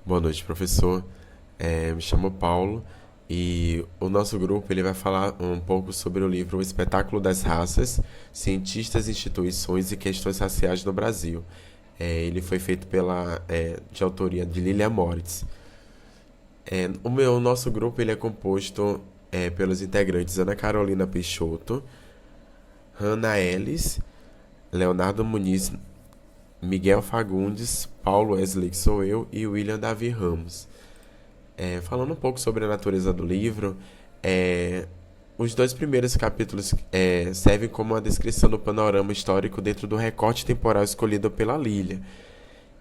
Boa noite, professor. Me chamo Paulo e o nosso grupo ele vai falar um pouco sobre o livro O Espetáculo das Raças, Cientistas, Instituições e Questões Raciais no Brasil. Ele foi feito de autoria de Lilia Moritz. O nosso grupo ele é composto pelos integrantes Ana Carolina Peixoto, Hannah Ellis, Leonardo Muniz, Miguel Fagundes, Paulo Wesley, que sou eu, e William Davi Ramos. Falando um pouco sobre a natureza do livro, é, os dois primeiros capítulos servem como uma descrição do panorama histórico dentro do recorte temporal escolhido pela Lilia.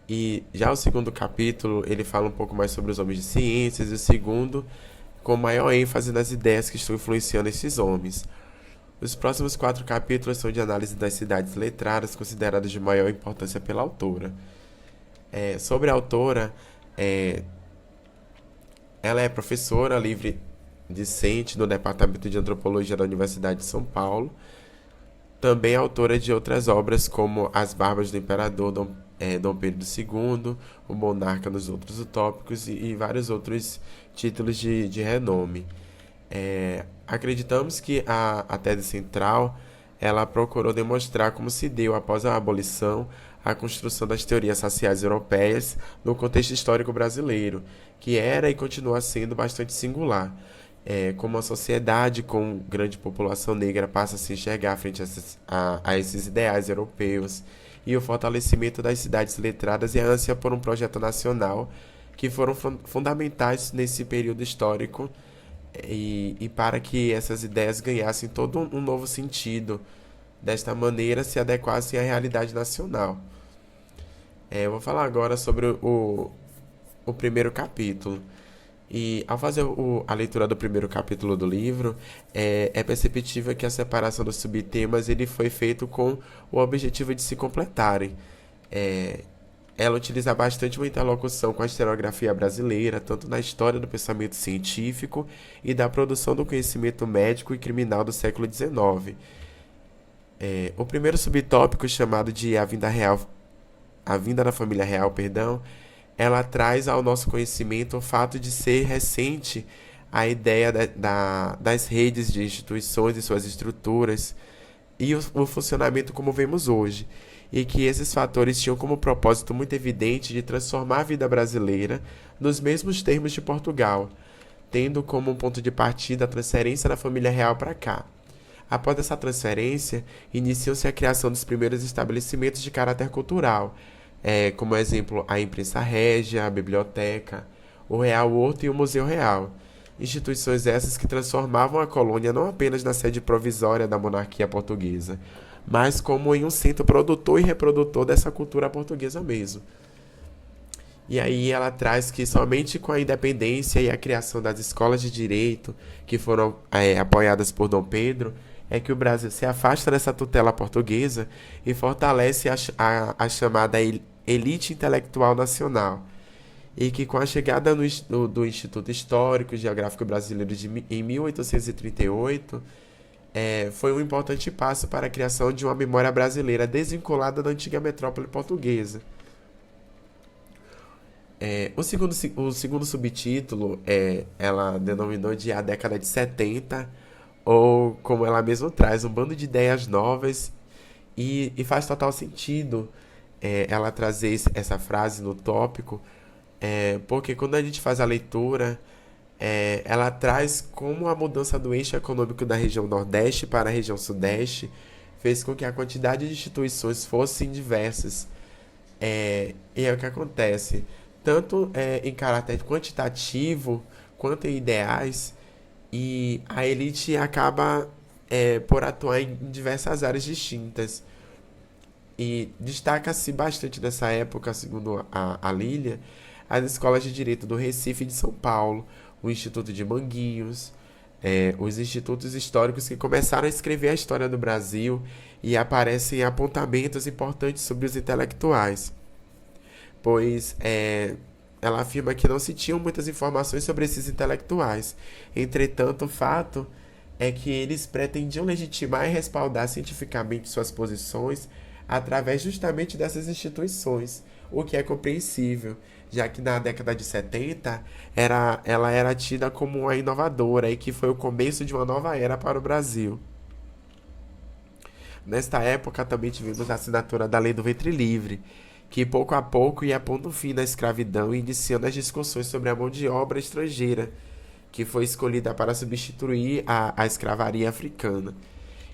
E já o segundo capítulo, ele fala um pouco mais sobre os homens de ciências, e o segundo, com maior ênfase nas ideias que estão influenciando esses homens. Os próximos quatro capítulos são de análise das cidades letradas, consideradas de maior importância pela autora. Sobre a autora, é, ela é professora livre discente no Departamento de Antropologia da Universidade de São Paulo. Também é autora de outras obras como As Barbas do Imperador Dom Pedro II, O Monarca nos Outros Utópicos e vários outros títulos de renome. Acreditamos que a tese central ela procurou demonstrar como se deu, após a abolição, a construção das teorias raciais europeias no contexto histórico brasileiro, que era e continua sendo bastante singular. Como a sociedade com grande população negra passa a se enxergar frente a esses ideais europeus, e o fortalecimento das cidades letradas e a ânsia por um projeto nacional que foram fundamentais nesse período histórico e para que essas ideias ganhassem todo um novo sentido, desta maneira se adequassem à realidade nacional. Eu vou falar agora sobre o primeiro capítulo. E ao fazer a leitura do primeiro capítulo do livro, é perceptível que a separação dos subtemas ele foi feito com o objetivo de se completarem. É, Ela utiliza bastante uma interlocução com a historiografia brasileira, tanto na história do pensamento científico e da produção do conhecimento médico e criminal do século XIX. O primeiro subtópico, chamado de a vinda da família real, perdão, ela traz ao nosso conhecimento o fato de ser recente a ideia das redes de instituições e suas estruturas e o funcionamento como vemos hoje, e que esses fatores tinham como propósito muito evidente de transformar a vida brasileira nos mesmos termos de Portugal, tendo como um ponto de partida a transferência da família real para cá. Após essa transferência, iniciou-se a criação dos primeiros estabelecimentos de caráter cultural, como exemplo a Imprensa Régia, a Biblioteca, o Real Horto e o Museu Real. Instituições essas que transformavam a colônia não apenas na sede provisória da monarquia portuguesa, mas como em um centro produtor e reprodutor dessa cultura portuguesa mesmo. E aí ela traz que somente com a independência e a criação das escolas de direito, que foram apoiadas por Dom Pedro, é que o Brasil se afasta dessa tutela portuguesa e fortalece a chamada elite intelectual nacional. E que com a chegada do Instituto Histórico e Geográfico Brasileiro em 1838, foi um importante passo para a criação de uma memória brasileira desvinculada da antiga metrópole portuguesa. O segundo subtítulo ela denominou de A Década de 70, ou como ela mesma traz, um bando de ideias novas, e faz total sentido ela trazer essa frase no tópico, porque quando a gente faz a leitura, ela traz como a mudança do eixo econômico da região Nordeste para a região Sudeste fez com que a quantidade de instituições fossem diversas. E é o que acontece, tanto em caráter quantitativo quanto em ideais, e a elite acaba por atuar em diversas áreas distintas. E destaca-se bastante nessa época, segundo a Lília, as escolas de direito do Recife e de São Paulo, o Instituto de Manguinhos, os institutos históricos que começaram a escrever a história do Brasil, e aparecem apontamentos importantes sobre os intelectuais, pois ela afirma que não se tinham muitas informações sobre esses intelectuais. Entretanto, o fato é que eles pretendiam legitimar e respaldar cientificamente suas posições através justamente dessas instituições, o que é compreensível, já que na década de 70 ela era tida como uma inovadora e que foi o começo de uma nova era para o Brasil. Nesta época também tivemos a assinatura da Lei do Ventre Livre, que pouco a pouco ia pondo fim na escravidão e iniciando as discussões sobre a mão de obra estrangeira, que foi escolhida para substituir a escravaria africana.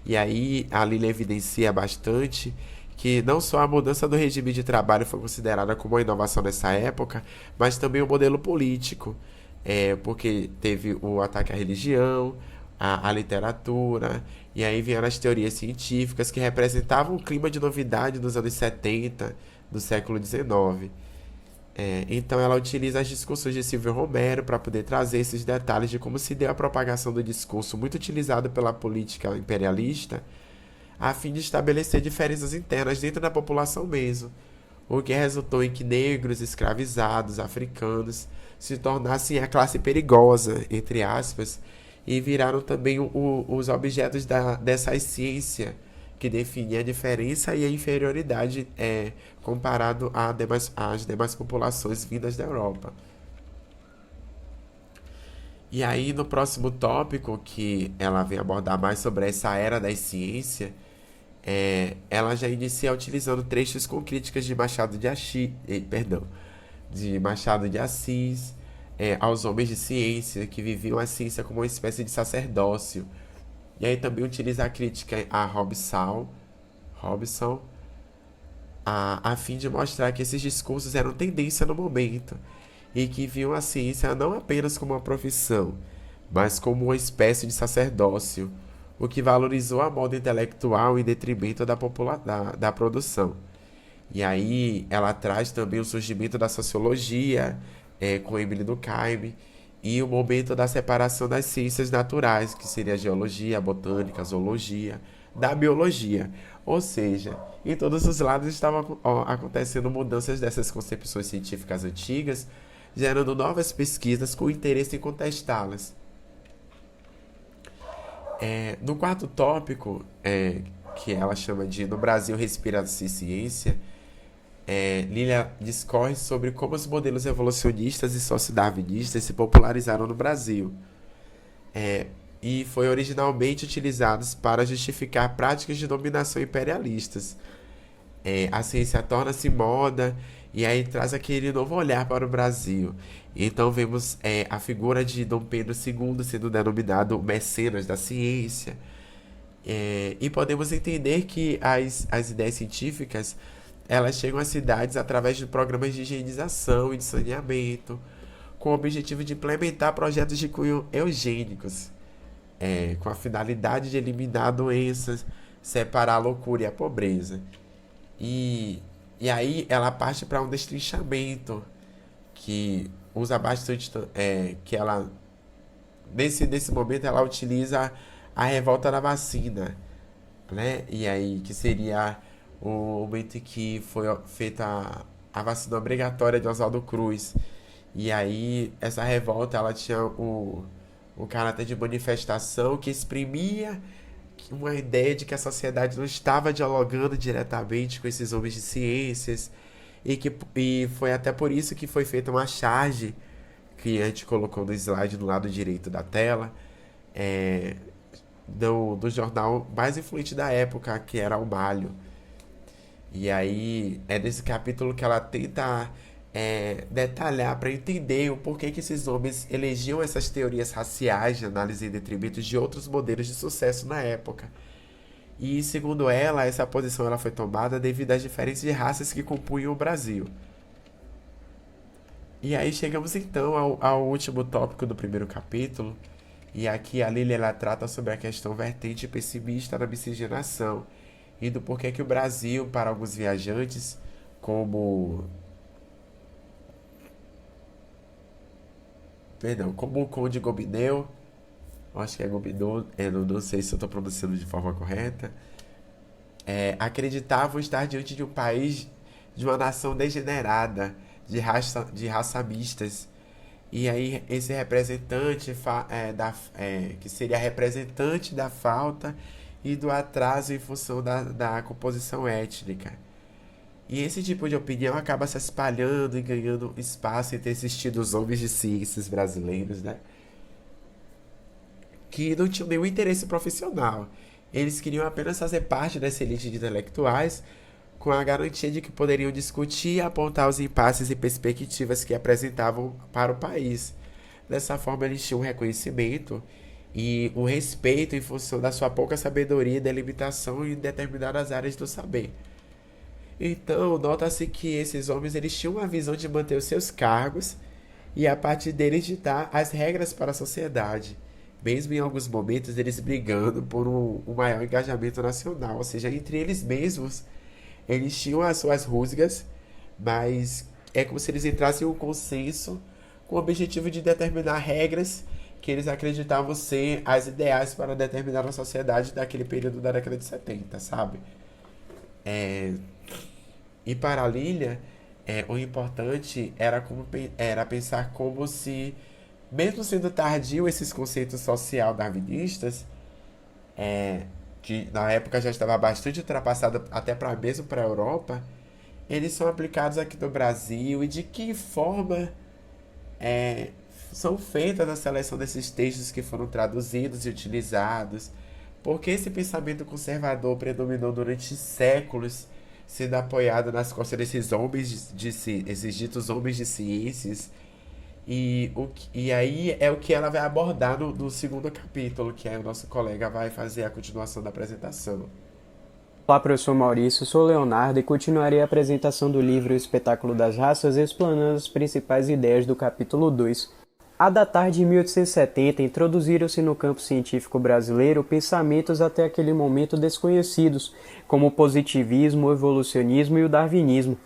E aí a Lila evidencia bastante que não só a mudança do regime de trabalho foi considerada como uma inovação nessa época, mas também o modelo político, porque teve o ataque à religião, à literatura, e aí vieram as teorias científicas que representavam o clima de novidade dos anos 70 do século XIX. Então ela utiliza as discussões de Silvio Romero para poder trazer esses detalhes de como se deu a propagação do discurso muito utilizado pela política imperialista a fim de estabelecer diferenças internas dentro da população mesmo, o que resultou em que negros, escravizados, africanos se tornassem a classe perigosa, entre aspas, e viraram também os objetos dessa ciência que definia a diferença e a inferioridade comparado às demais populações vindas da Europa. E aí, no próximo tópico, que ela vem abordar mais sobre essa era da ciência, ela já inicia utilizando trechos com críticas de Machado de Assis, aos homens de ciência que viviam a ciência como uma espécie de sacerdócio. E aí também utiliza a crítica a Robson, a fim de mostrar que esses discursos eram tendência no momento e que viam a ciência não apenas como uma profissão, mas como uma espécie de sacerdócio, o que valorizou a moda intelectual em detrimento da produção. E aí ela traz também o surgimento da sociologia, com Emily Durkheim, e o momento da separação das ciências naturais, que seria a geologia, a botânica, a zoologia, da biologia. Ou seja, em todos os lados estavam acontecendo mudanças dessas concepções científicas antigas, gerando novas pesquisas com interesse em contestá-las. No quarto tópico, que ela chama de No Brasil Respira-se Ciência, Lilia discorre sobre como os modelos evolucionistas e sociodarwinistas se popularizaram no Brasil, e foi originalmente utilizados para justificar práticas de dominação imperialistas. A ciência torna-se moda e aí traz aquele novo olhar para o Brasil. Então vemos a figura de Dom Pedro II sendo denominado o mecenas da ciência. E podemos entender que as ideias científicas elas chegam às cidades através de programas de higienização e de saneamento, com o objetivo de implementar projetos de cunho eugênicos, com a finalidade de eliminar doenças, separar a loucura e a pobreza. E aí ela parte para um destrinchamento que usa bastante, que ela nesse momento ela utiliza a revolta da vacina, né? E aí que seria o momento em que foi feita a vacina obrigatória de Oswaldo Cruz. E aí essa revolta ela tinha o caráter de manifestação que exprimia uma ideia de que a sociedade não estava dialogando diretamente com esses homens de ciências e foi até por isso que foi feita uma charge que a gente colocou no slide do lado direito da tela, do jornal mais influente da época, que era o Malho. E aí é nesse capítulo que ela tenta detalhar para entender o porquê que esses homens elegiam essas teorias raciais de análise em detrimento de outros modelos de sucesso na época. E segundo ela, essa posição ela foi tomada devido às diferenças de raças que compunham o Brasil. E aí chegamos então ao último tópico do primeiro capítulo, e aqui a Lilia ela trata sobre a questão vertente pessimista da miscigenação e do porquê que o Brasil, para alguns viajantes, como o Conde Gobineau, acho que é Gobineau, não sei se eu estou pronunciando de forma correta, acreditavam estar diante de um país, de uma nação degenerada, de raça mistas. E aí esse representante, que seria representante da falta e do atraso em função da composição étnica. E esse tipo de opinião acaba se espalhando e ganhando espaço entre esses tidos homens de ciências brasileiros, né? Que não tinham nenhum interesse profissional. Eles queriam apenas fazer parte dessa elite de intelectuais com a garantia de que poderiam discutir e apontar os impasses e perspectivas que apresentavam para o país. Dessa forma, eles tinham um reconhecimento e um respeito em função da sua pouca sabedoria e delimitação em determinadas áreas do saber. Então, nota-se que esses homens eles tinham uma visão de manter os seus cargos e a partir deles ditar as regras para a sociedade. Mesmo em alguns momentos eles brigando por um maior engajamento nacional, ou seja, entre eles mesmos, eles tinham as suas rusgas, mas é como se eles entrassem em um consenso com o objetivo de determinar regras que eles acreditavam ser as ideais para determinar sociedade daquele período da década de 70, sabe? É, e para a Lilia, o importante era pensar como se, mesmo sendo tardio esses conceitos social darwinistas, que na época já estava bastante ultrapassado até mesmo para a Europa, eles são aplicados aqui no Brasil e de que forma é, são feitas a seleção desses textos que foram traduzidos e utilizados, porque esse pensamento conservador predominou durante séculos, sendo apoiado nas costas desses esses ditos homens de ciências, e aí é o que ela vai abordar no segundo capítulo, que aí o nosso colega vai fazer a continuação da apresentação. Olá, professor Maurício, sou Leonardo e continuarei a apresentação do livro O Espetáculo das Raças, explanando as principais ideias do capítulo 2. A datar de 1870, introduziram-se no campo científico brasileiro pensamentos até aquele momento desconhecidos, como o positivismo, o evolucionismo e o darwinismo.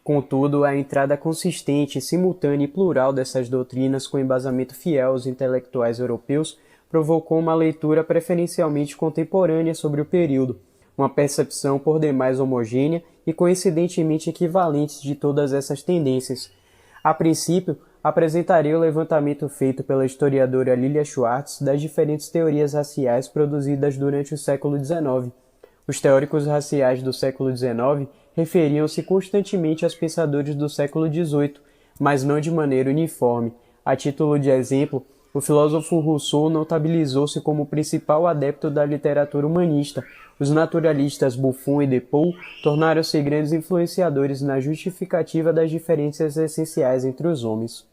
Contudo, a entrada consistente, simultânea e plural dessas doutrinas com embasamento fiel aos intelectuais europeus provocou uma leitura preferencialmente contemporânea sobre o período, uma percepção por demais homogênea e coincidentemente equivalente de todas essas tendências. A princípio, apresentarei o levantamento feito pela historiadora Lilia Schwartz das diferentes teorias raciais produzidas durante o século XIX. Os teóricos raciais do século XIX referiam-se constantemente aos pensadores do século XVIII, mas não de maneira uniforme. A título de exemplo, o filósofo Rousseau notabilizou-se como principal adepto da literatura humanista. Os naturalistas Buffon e Depaul tornaram-se grandes influenciadores na justificativa das diferenças essenciais entre os homens.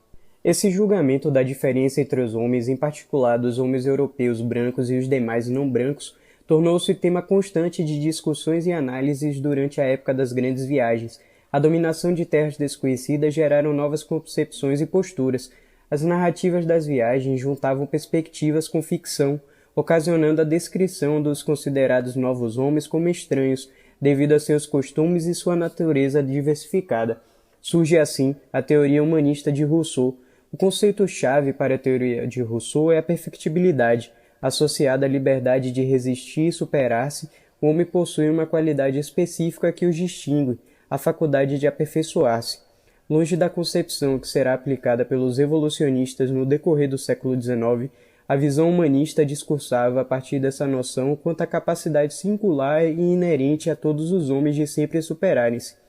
Esse julgamento da diferença entre os homens, em particular dos homens europeus brancos e os demais não brancos, tornou-se tema constante de discussões e análises durante a época das grandes viagens. A dominação de terras desconhecidas geraram novas concepções e posturas. As narrativas das viagens juntavam perspectivas com ficção, ocasionando a descrição dos considerados novos homens como estranhos, devido a seus costumes e sua natureza diversificada. Surge assim a teoria humanista de Rousseau. O conceito-chave para a teoria de Rousseau é a perfectibilidade. Associada à liberdade de resistir e superar-se, o homem possui uma qualidade específica que os distingue, a faculdade de aperfeiçoar-se. Longe da concepção que será aplicada pelos evolucionistas no decorrer do século XIX, a visão humanista discursava a partir dessa noção quanto à capacidade singular e inerente a todos os homens de sempre superarem-se.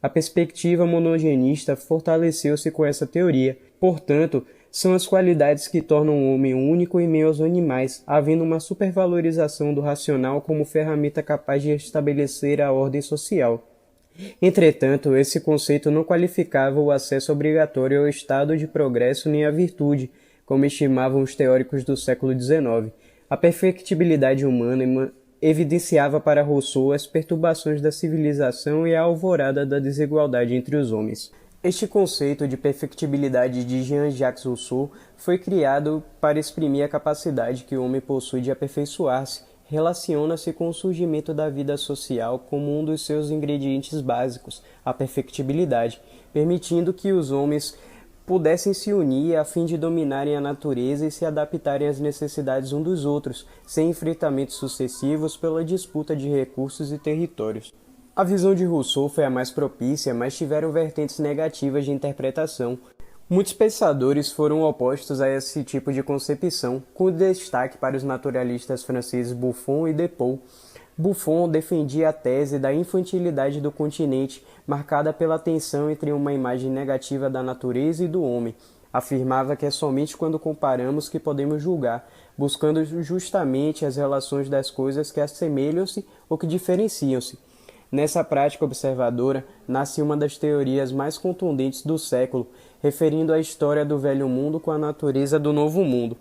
A perspectiva monogenista fortaleceu-se com essa teoria. Portanto, são as qualidades que tornam o homem único em meio aos animais, havendo uma supervalorização do racional como ferramenta capaz de estabelecer a ordem social. Entretanto, esse conceito não qualificava o acesso obrigatório ao estado de progresso nem à virtude, como estimavam os teóricos do século XIX. A perfectibilidade humana evidenciava para Rousseau as perturbações da civilização e a alvorada da desigualdade entre os homens. Este conceito de perfectibilidade de Jean-Jacques Rousseau foi criado para exprimir a capacidade que o homem possui de aperfeiçoar-se. Relaciona-se com o surgimento da vida social como um dos seus ingredientes básicos, a perfectibilidade, permitindo que os homens pudessem se unir a fim de dominarem a natureza e se adaptarem às necessidades um dos outros, sem enfrentamentos sucessivos pela disputa de recursos e territórios. A visão de Rousseau foi a mais propícia, mas tiveram vertentes negativas de interpretação. Muitos pensadores foram opostos a esse tipo de concepção, com destaque para os naturalistas franceses Buffon e Depaul. Buffon defendia a tese da infantilidade do continente, marcada pela tensão entre uma imagem negativa da natureza e do homem. Afirmava que é somente quando comparamos que podemos julgar, buscando justamente as relações das coisas que assemelham-se ou que diferenciam-se. Nessa prática observadora, nasce uma das teorias mais contundentes do século, referindo a história do Velho Mundo com a natureza do Novo Mundo.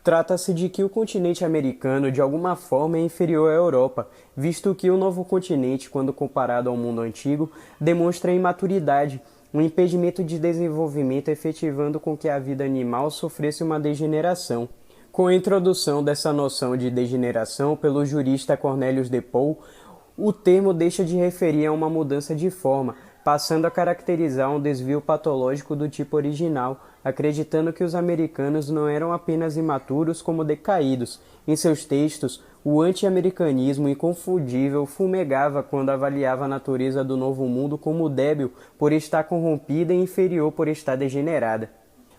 Trata-se de que o continente americano, de alguma forma, é inferior à Europa, visto que o novo continente, quando comparado ao mundo antigo, demonstra imaturidade, um impedimento de desenvolvimento efetivando com que a vida animal sofresse uma degeneração. Com a introdução dessa noção de degeneração pelo jurista Cornelius de Paul, o termo deixa de referir a uma mudança de forma, passando a caracterizar um desvio patológico do tipo original, acreditando que os americanos não eram apenas imaturos como decaídos. Em seus textos, o anti-americanismo inconfundível fumegava quando avaliava a natureza do Novo Mundo como débil por estar corrompida e inferior por estar degenerada.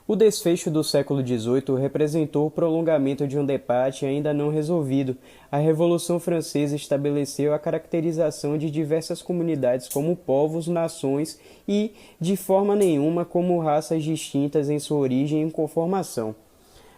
O desfecho do século XVIII representou o prolongamento de um debate ainda não resolvido. A Revolução Francesa estabeleceu a caracterização de diversas comunidades como povos, nações e, de forma nenhuma, como raças distintas em sua origem e conformação.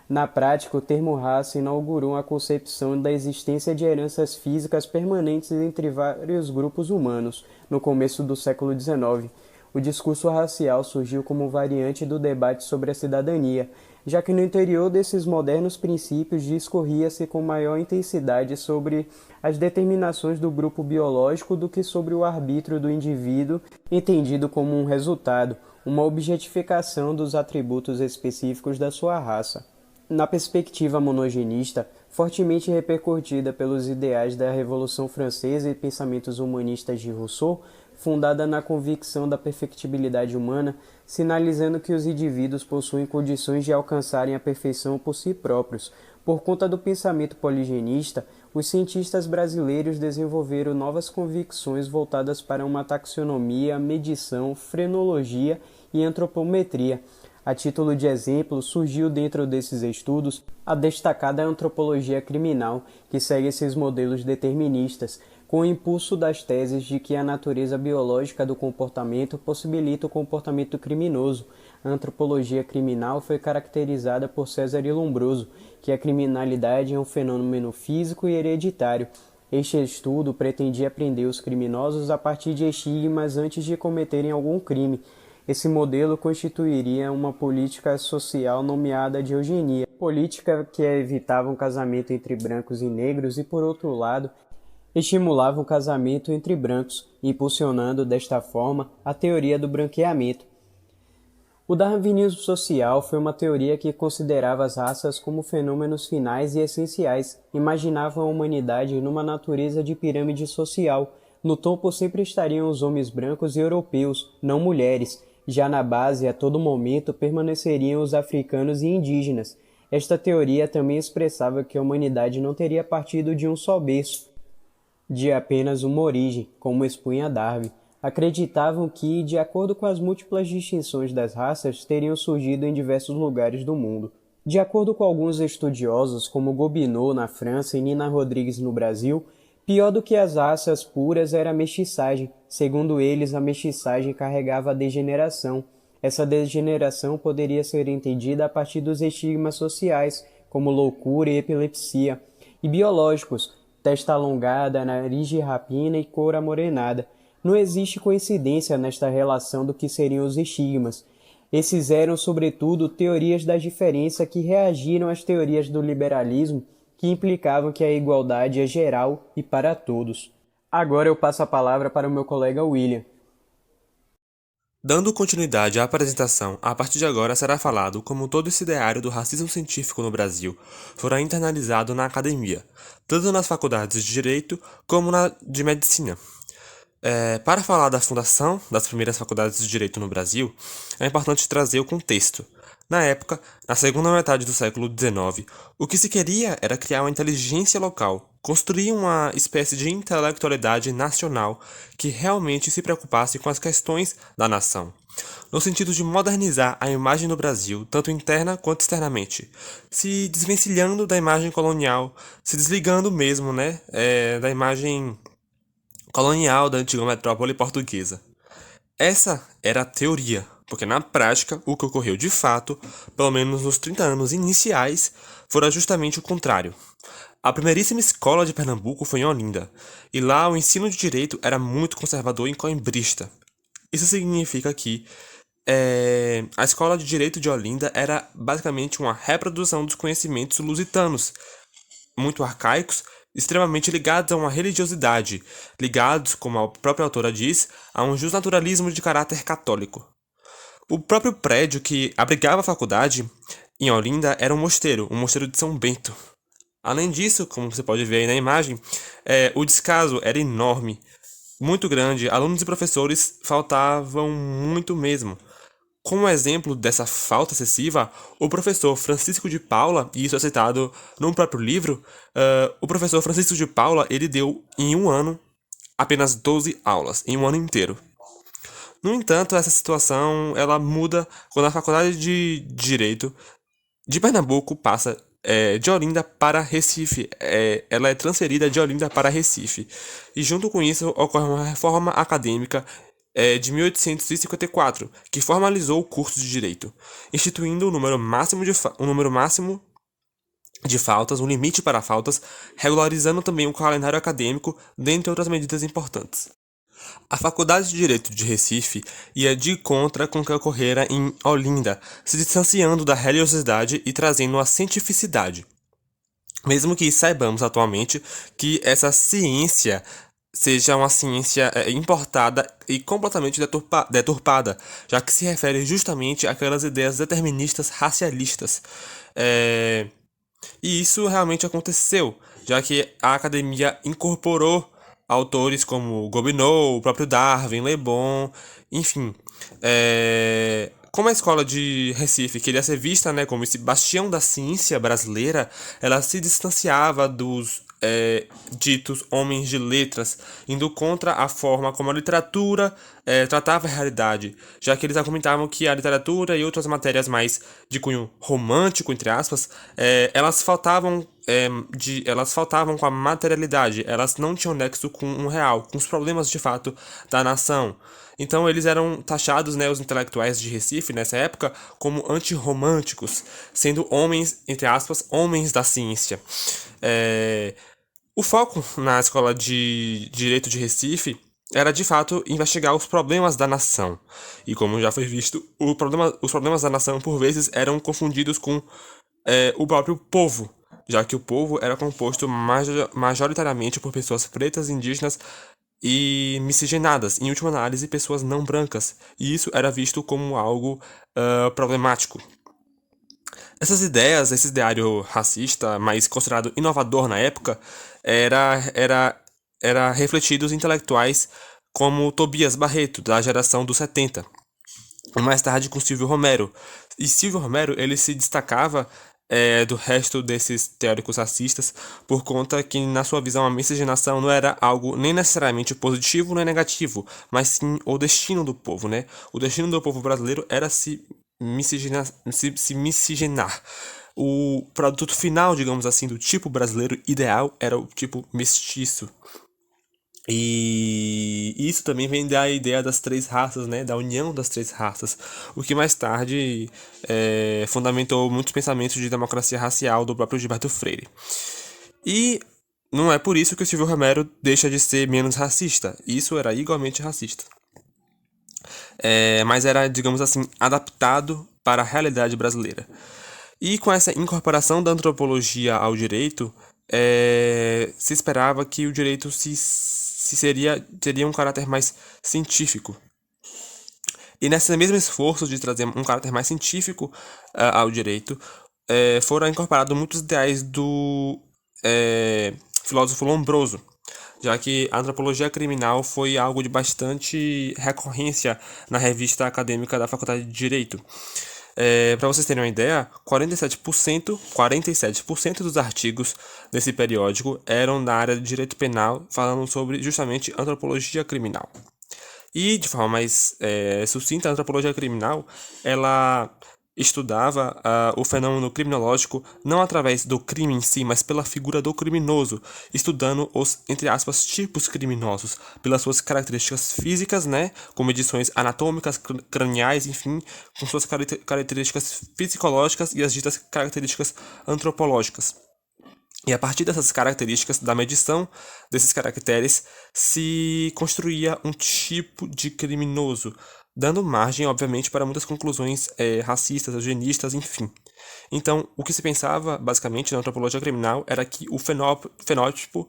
Na prática, o termo raça inaugurou a concepção da existência de heranças físicas permanentes entre vários grupos humanos, no começo do século XIX. O discurso racial surgiu como variante do debate sobre a cidadania, já que no interior desses modernos princípios discorria-se com maior intensidade sobre as determinações do grupo biológico do que sobre o arbítrio do indivíduo, entendido como um resultado, uma objetificação dos atributos específicos da sua raça. Na perspectiva monogenista, fortemente repercutida pelos ideais da Revolução Francesa e pensamentos humanistas de Rousseau, fundada na convicção da perfectibilidade humana, sinalizando que os indivíduos possuem condições de alcançarem a perfeição por si próprios. Por conta do pensamento poligenista, os cientistas brasileiros desenvolveram novas convicções voltadas para uma taxonomia, medição, frenologia e antropometria. A título de exemplo, surgiu dentro desses estudos a destacada antropologia criminal, que segue esses modelos deterministas, com o impulso das teses de que a natureza biológica do comportamento possibilita o comportamento criminoso. A antropologia criminal foi caracterizada por César Lombroso, que a criminalidade é um fenômeno físico e hereditário. Este estudo pretendia prender os criminosos a partir de estigmas antes de cometerem algum crime. Esse modelo constituiria uma política social nomeada de eugenia, política que evitava um casamento entre brancos e negros e, por outro lado, estimulava um casamento entre brancos, impulsionando desta forma a teoria do branqueamento. O darwinismo social foi uma teoria que considerava as raças como fenômenos finais e essenciais, imaginava a humanidade numa natureza de pirâmide social. No topo sempre estariam os homens brancos e europeus, não mulheres. Já na base, a todo momento, permaneceriam os africanos e indígenas. Esta teoria também expressava que a humanidade não teria partido de um só berço, de apenas uma origem, como expunha Darwin. Acreditavam que, de acordo com as múltiplas distinções das raças, teriam surgido em diversos lugares do mundo. De acordo com alguns estudiosos, como Gobineau na França e Nina Rodrigues no Brasil, pior do que as raças puras era a mestiçagem. Segundo eles, a mestiçagem carregava a degeneração. Essa degeneração poderia ser entendida a partir dos estigmas sociais, como loucura e epilepsia, e biológicos, testa alongada, nariz de rapina e cor amorenada. Não existe coincidência nesta relação do que seriam os estigmas. Esses eram, sobretudo, teorias da diferença que reagiram às teorias do liberalismo, que implicavam que a igualdade é geral e para todos. Agora eu passo a palavra para o meu colega William. Dando continuidade à apresentação, a partir de agora será falado como todo esse ideário do racismo científico no Brasil fora internalizado na academia, tanto nas faculdades de Direito como na de Medicina. Para falar da fundação das primeiras faculdades de Direito no Brasil, é importante trazer o contexto. Na época, na segunda metade do século XIX, o que se queria era criar uma inteligência local, construir uma espécie de intelectualidade nacional que realmente se preocupasse com as questões da nação, no sentido de modernizar a imagem do Brasil, tanto interna quanto externamente, se desvencilhando da imagem colonial, se desligando mesmo, da imagem colonial da antiga metrópole portuguesa. Essa era a teoria, porque na prática o que ocorreu de fato, pelo menos nos 30 anos iniciais, fora justamente o contrário. A primeiríssima escola de Pernambuco foi em Olinda, e lá o ensino de direito era muito conservador e coimbrista. Isso significa que a escola de direito de Olinda era basicamente uma reprodução dos conhecimentos lusitanos, muito arcaicos, extremamente ligados a uma religiosidade, ligados, como a própria autora diz, a um justnaturalismo de caráter católico. O próprio prédio que abrigava a faculdade, em Olinda, era um mosteiro de São Bento. Além disso, como você pode ver aí na imagem, o descaso era enorme, muito grande, alunos e professores faltavam muito mesmo. Como exemplo dessa falta excessiva, o professor Francisco de Paula, e isso é citado no próprio livro, o professor Francisco de Paula, ele deu em um ano apenas 12 aulas, em um ano inteiro. No entanto, essa situação ela muda quando a Faculdade de Direito de Pernambuco passa de Olinda para Recife. Ela é transferida de Olinda para Recife. E junto com isso ocorre uma reforma acadêmica de 1854, que formalizou o curso de Direito, instituindo um número máximo de faltas, um limite para faltas, regularizando também o calendário acadêmico, dentre outras medidas importantes. A Faculdade de Direito de Recife ia de contra com o que ocorrera em Olinda, se distanciando da religiosidade e trazendo a cientificidade. Mesmo que saibamos atualmente que essa ciência seja uma ciência importada e completamente deturpada, já que se refere justamente àquelas ideias deterministas racialistas. E isso realmente aconteceu, já que a academia incorporou autores como Gobineau, o próprio Darwin, Le Bon, enfim. Como a escola de Recife queria ser vista, como esse bastião da ciência brasileira, ela se distanciava dos ditos homens de letras, indo contra a forma como a literatura tratava a realidade, já que eles argumentavam que a literatura e outras matérias mais de cunho romântico, entre aspas, elas faltavam com a materialidade, elas não tinham nexo com o real, com os problemas de fato da nação. Então eles eram taxados, os intelectuais de Recife nessa época, como antirromânticos, sendo homens, entre aspas, homens da ciência. O foco na escola de Direito de Recife era de fato investigar os problemas da nação. E como já foi visto, os problemas da nação por vezes eram confundidos com o próprio povo, já que o povo era composto majoritariamente por pessoas pretas, indígenas e miscigenadas, em última análise, pessoas não brancas, e isso era visto como algo problemático. Essas ideias, esse ideário racista, mas considerado inovador na época, era refletido em intelectuais como Tobias Barreto, da geração dos 70, e mais tarde com Silvio Romero. E Silvio Romero, ele se destacava do resto desses teóricos racistas por conta que, na sua visão, a miscigenação não era algo nem necessariamente positivo nem negativo, mas sim o destino do povo, O destino do povo brasileiro era se miscigenar. O produto final, digamos assim, do tipo brasileiro ideal era o tipo mestiço. E isso também vem da ideia das três raças, da união das três raças, o que mais tarde fundamentou muitos pensamentos de democracia racial do próprio Gilberto Freire. E não é por isso que o Silvio Romero deixa de ser menos racista, isso era igualmente racista. Mas era, digamos assim, adaptado para a realidade brasileira. E com essa incorporação da antropologia ao direito, se esperava que o direito teria um caráter mais científico. E nesse mesmo esforço de trazer um caráter mais científico ao direito, foram incorporados muitos ideais do filósofo Lombroso, já que a antropologia criminal foi algo de bastante recorrência na revista acadêmica da Faculdade de Direito. Para vocês terem uma ideia, 47% dos artigos desse periódico eram na área de direito penal, falando sobre justamente antropologia criminal. E, de forma mais sucinta, a antropologia criminal, ela estudava o fenômeno criminológico não através do crime em si, mas pela figura do criminoso, estudando os, entre aspas, tipos criminosos, pelas suas características físicas, né, com medições anatômicas, craniais, enfim, com suas características psicológicas e as ditas características antropológicas. E a partir dessas características, da medição desses caracteres, se construía um tipo de criminoso, dando margem, obviamente, para muitas conclusões racistas, eugenistas, enfim. Então, o que se pensava, basicamente, na antropologia criminal era que o fenótipo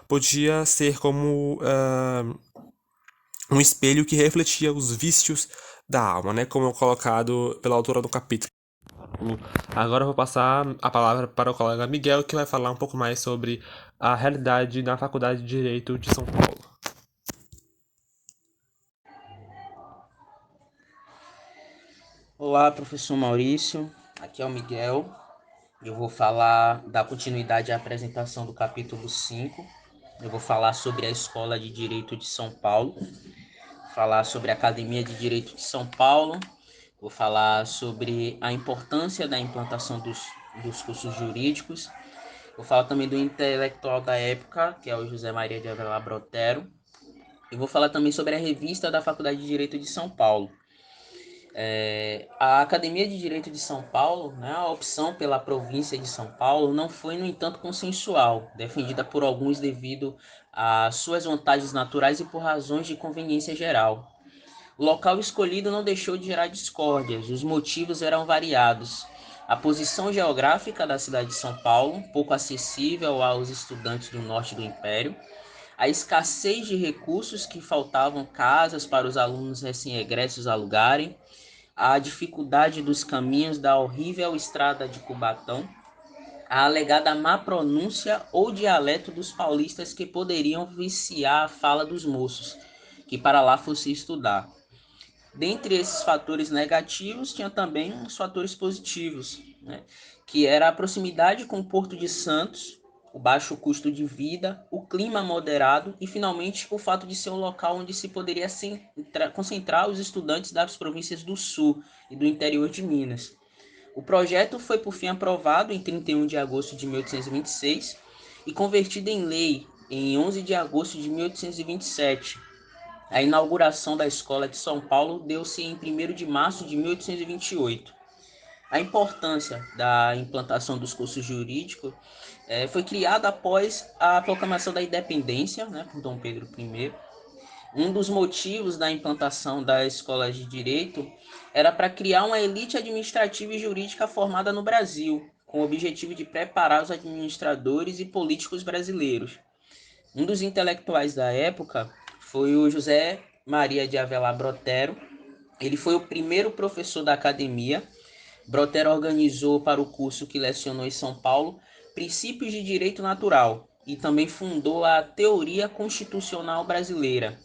podia ser como um espelho que refletia os vícios da alma, né, como é colocado pela autora do capítulo. Agora eu vou passar a palavra para o colega Miguel, que vai falar um pouco mais sobre a realidade na Faculdade de Direito de São Paulo. Olá, professor Maurício. Aqui é o Miguel. Eu vou falar da continuidade à apresentação do capítulo 5. Eu vou falar sobre a Escola de Direito de São Paulo, falar sobre a Academia de Direito de São Paulo, vou falar sobre a importância da implantação dos cursos jurídicos, vou falar também do intelectual da época, que é o José Maria de Avelar Brotero, e vou falar também sobre a revista da Faculdade de Direito de São Paulo. A Academia de Direito de São Paulo, né, a opção pela província de São Paulo, não foi, no entanto, consensual, defendida por alguns devido às suas vantagens naturais e por razões de conveniência geral. O local escolhido não deixou de gerar discórdias, os motivos eram variados. A posição geográfica da cidade de São Paulo, pouco acessível aos estudantes do norte do Império, a escassez de recursos que faltavam casas para os alunos recém-egressos alugarem, a dificuldade dos caminhos da horrível estrada de Cubatão, a alegada má pronúncia ou dialeto dos paulistas que poderiam viciar a fala dos moços, que para lá fosse estudar. Dentre esses fatores negativos, tinha também os fatores positivos, né? Que era a proximidade com o Porto de Santos, o baixo custo de vida, o clima moderado e, finalmente, o fato de ser um local onde se poderia concentrar os estudantes das províncias do Sul e do interior de Minas. O projeto foi, por fim, aprovado em 31 de agosto de 1826 e convertido em lei em 11 de agosto de 1827. A inauguração da Escola de São Paulo deu-se em 1º de março de 1828. A importância da implantação dos cursos jurídicos foi criada após a proclamação da independência, né, por Dom Pedro I. Um dos motivos da implantação da Escola de Direito era para criar uma elite administrativa e jurídica formada no Brasil, com o objetivo de preparar os administradores e políticos brasileiros. Um dos intelectuais da época foi o José Maria de Avelar Brotero. Ele foi o primeiro professor da academia. Brotero organizou para o curso que lecionou em São Paulo Princípios de Direito Natural e também fundou a Teoria Constitucional Brasileira.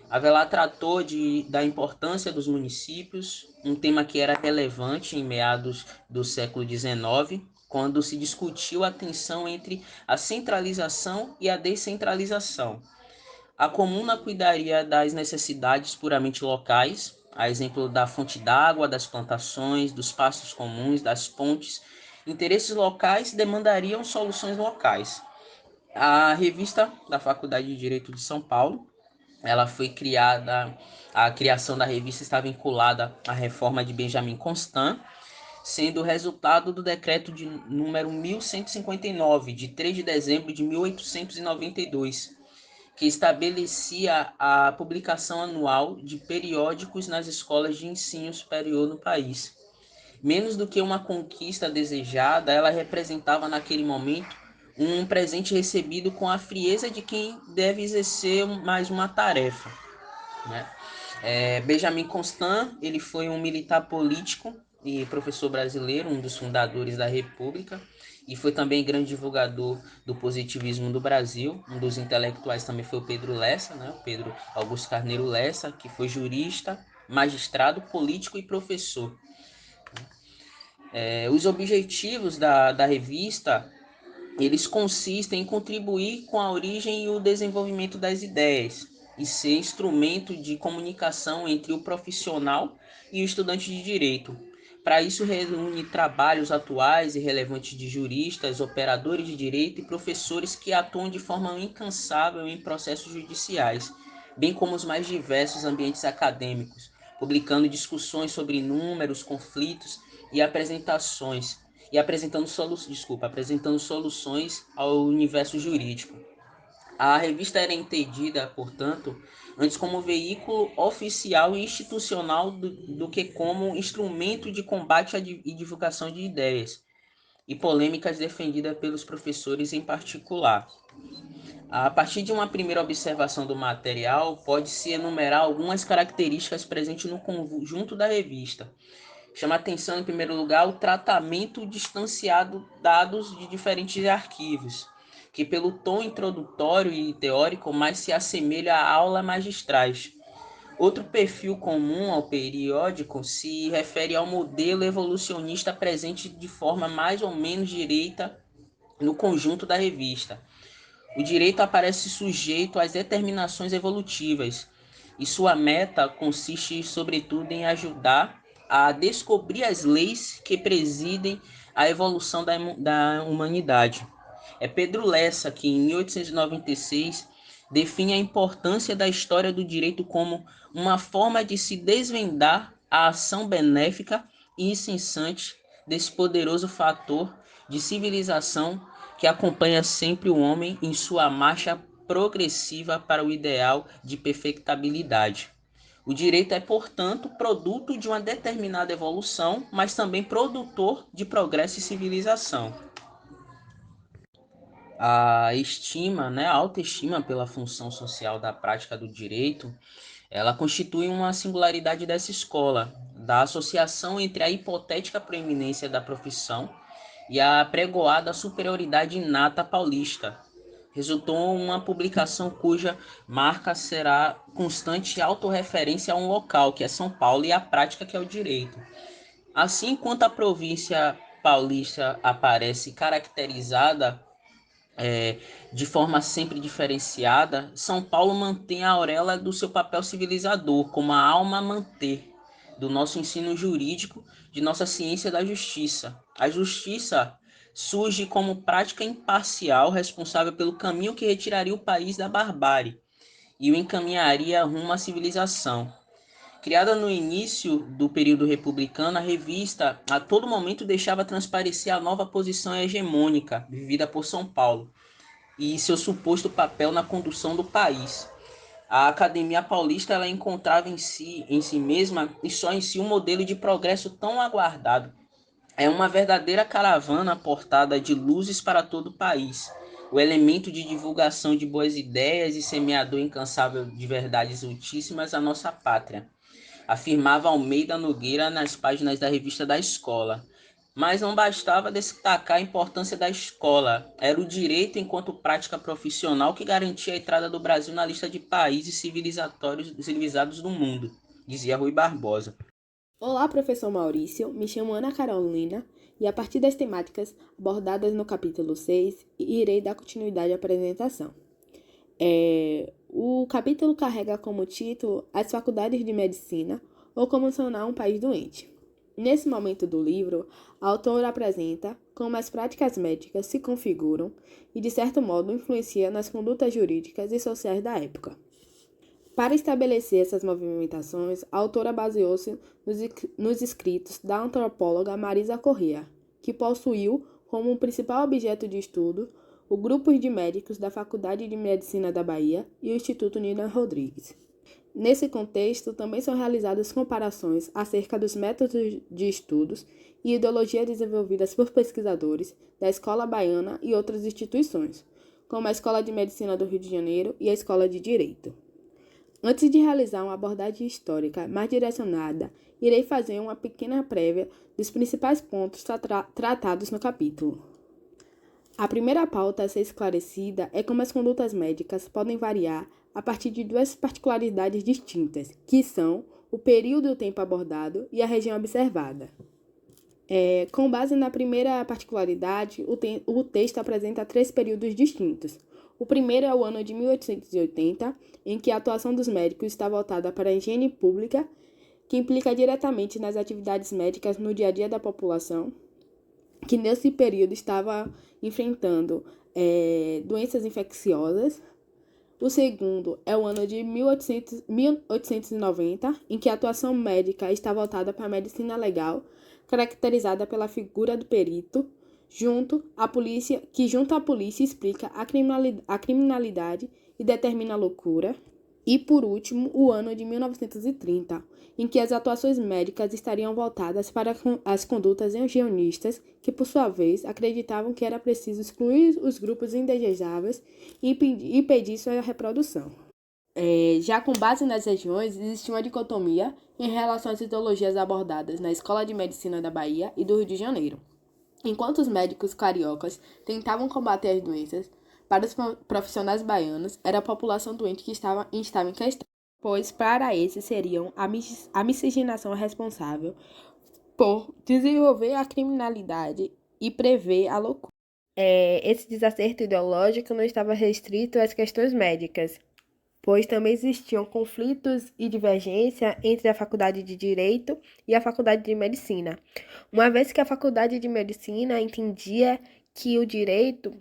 Avelar tratou da importância dos municípios, um tema que era relevante em meados do século XIX, quando se discutiu a tensão entre a centralização e a descentralização. A comuna cuidaria das necessidades puramente locais, a exemplo da fonte d'água, das plantações, dos pastos comuns, das pontes. Interesses locais demandariam soluções locais. A revista da Faculdade de Direito de São Paulo, ela foi criada, a criação da revista está vinculada à reforma de Benjamin Constant, sendo o resultado do decreto de número 1159, de 3 de dezembro de 1892, que estabelecia a publicação anual de periódicos nas escolas de ensino superior no país. Menos do que uma conquista desejada, ela representava naquele momento um presente recebido com a frieza de quem deve exercer mais uma tarefa, né? Benjamin Constant, ele foi um militar político e professor brasileiro, um dos fundadores da República, e foi também grande divulgador do positivismo do Brasil. Um dos intelectuais também foi o Pedro Lessa, né? O Pedro Augusto Carneiro Lessa, que foi jurista, magistrado, político e professor. Os objetivos da revista, eles consistem em contribuir com a origem e o desenvolvimento das ideias e ser instrumento de comunicação entre o profissional e o estudante de direito. Para isso, reúne trabalhos atuais e relevantes de juristas, operadores de direito e professores que atuam de forma incansável em processos judiciais, bem como os mais diversos ambientes acadêmicos, publicando discussões sobre inúmeros conflitos e apresentações e apresentando soluções ao universo jurídico. A revista era entendida, portanto, antes como veículo oficial e institucional do que como instrumento de combate e divulgação de ideias e polêmicas defendidas pelos professores em particular. A partir de uma primeira observação do material, pode-se enumerar algumas características presentes no conjunto da revista. Chama atenção, em primeiro lugar, o tratamento distanciado de dados de diferentes arquivos, que pelo tom introdutório e teórico mais se assemelha a aulas magistrais. Outro perfil comum ao periódico se refere ao modelo evolucionista presente de forma mais ou menos direita no conjunto da revista. O direito aparece sujeito às determinações evolutivas, e sua meta consiste, sobretudo, em ajudar a descobrir as leis que presidem a evolução da humanidade. É Pedro Lessa que, em 1896, define a importância da história do direito como uma forma de se desvendar a ação benéfica e incessante desse poderoso fator de civilização que acompanha sempre o homem em sua marcha progressiva para o ideal de perfectibilidade. O direito é, portanto, produto de uma determinada evolução, mas também produtor de progresso e civilização. A estima, né, a autoestima pela função social da prática do direito, ela constitui uma singularidade dessa escola, da associação entre a hipotética proeminência da profissão e a pregoada superioridade inata paulista. Resultou uma publicação cuja marca será constante autorreferência a um local, que é São Paulo, e a prática, que é o direito. Assim, enquanto a província paulista aparece caracterizada de forma sempre diferenciada, São Paulo mantém a auréola do seu papel civilizador, como a alma a manter do nosso ensino jurídico, de nossa ciência da justiça. A justiça surge como prática imparcial, responsável pelo caminho que retiraria o país da barbárie e o encaminharia rumo à civilização. Criada no início do período republicano, a revista a todo momento deixava transparecer a nova posição hegemônica vivida por São Paulo e seu suposto papel na condução do país. A Academia Paulista ela encontrava em si mesma e só em si um modelo de progresso tão aguardado. É uma verdadeira caravana portada de luzes para todo o país, o elemento de divulgação de boas ideias e semeador incansável de verdades ultíssimas à nossa pátria, afirmava Almeida Nogueira nas páginas da revista da escola. Mas não bastava destacar a importância da escola, era o direito enquanto prática profissional que garantia a entrada do Brasil na lista de países civilizados do mundo, dizia Rui Barbosa. Olá, professor Maurício. Me chamo Ana Carolina e, a partir das temáticas abordadas no capítulo 6, irei dar continuidade à apresentação. O capítulo carrega como título As Faculdades de Medicina ou Como Sanar um País Doente. Nesse momento do livro, a autora apresenta como as práticas médicas se configuram e, de certo modo, influenciam nas condutas jurídicas e sociais da época. Para estabelecer essas movimentações, a autora baseou-se nos escritos da antropóloga Marisa Corrêa, que possuiu como principal objeto de estudo o grupo de médicos da Faculdade de Medicina da Bahia e o Instituto Nina Rodrigues. Nesse contexto, também são realizadas comparações acerca dos métodos de estudos e ideologia desenvolvidas por pesquisadores da Escola Baiana e outras instituições, como a Escola de Medicina do Rio de Janeiro e a Escola de Direito. Antes de realizar uma abordagem histórica mais direcionada irei fazer uma pequena prévia dos principais pontos tratados no capítulo. A primeira pauta a ser esclarecida é como as condutas médicas podem variar a partir de duas particularidades distintas, que são o período e o tempo abordado e a região observada. Com base na primeira particularidade, o texto apresenta 3 períodos distintos. O primeiro é o ano de 1880, em que a atuação dos médicos está voltada para a higiene pública, que implica diretamente nas atividades médicas no dia a dia da população, que nesse período estava enfrentando doenças infecciosas. O segundo é o ano de 1890, em que a atuação médica está voltada para a medicina legal, caracterizada pela figura do perito, junto à polícia explica a criminalidade e determina a loucura. E, por último, o ano de 1930, em que as atuações médicas estariam voltadas para as condutas higienistas, que, por sua vez, acreditavam que era preciso excluir os grupos indesejáveis e impedir sua reprodução. Já com base nas regiões, existia uma dicotomia em relação às ideologias abordadas na Escola de Medicina da Bahia e do Rio de Janeiro. Enquanto os médicos cariocas tentavam combater as doenças, para os profissionais baianos, era a população doente que estava em questão, pois para esses seriam a miscigenação responsável por desenvolver a criminalidade e prever a loucura. Esse desacerto ideológico não estava restrito às questões médicas, pois também existiam conflitos e divergência entre a Faculdade de Direito e a Faculdade de Medicina, uma vez que a Faculdade de Medicina entendia que o direito,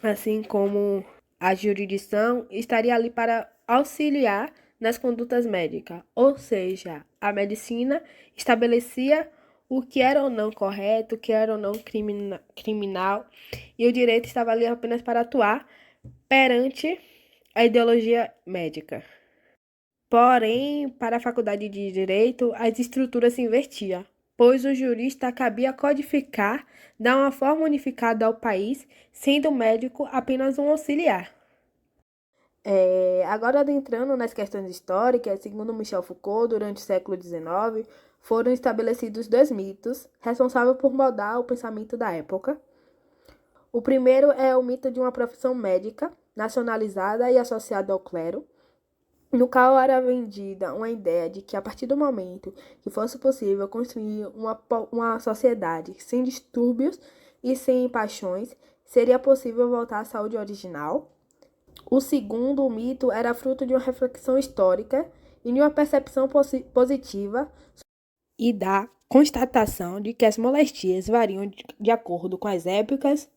assim como a jurisdição, estaria ali para auxiliar nas condutas médicas, ou seja, a medicina estabelecia o que era ou não correto, o que era ou não criminal, e o direito estava ali apenas para atuar perante a ideologia médica. Porém, para a Faculdade de Direito, as estruturas se invertiam, pois o jurista cabia codificar, dar uma forma unificada ao país, sendo o médico apenas um auxiliar. Agora, adentrando nas questões históricas, segundo Michel Foucault, durante o século XIX, foram estabelecidos 2 mitos responsáveis por moldar o pensamento da época. O primeiro é o mito de uma profissão médica, nacionalizada e associada ao clero, no qual era vendida uma ideia de que, a partir do momento que fosse possível construir uma sociedade sem distúrbios e sem paixões, seria possível voltar à saúde original. O segundo mito era fruto de uma reflexão histórica e de uma percepção positiva e da constatação de que as molestias variam de acordo com as épocas,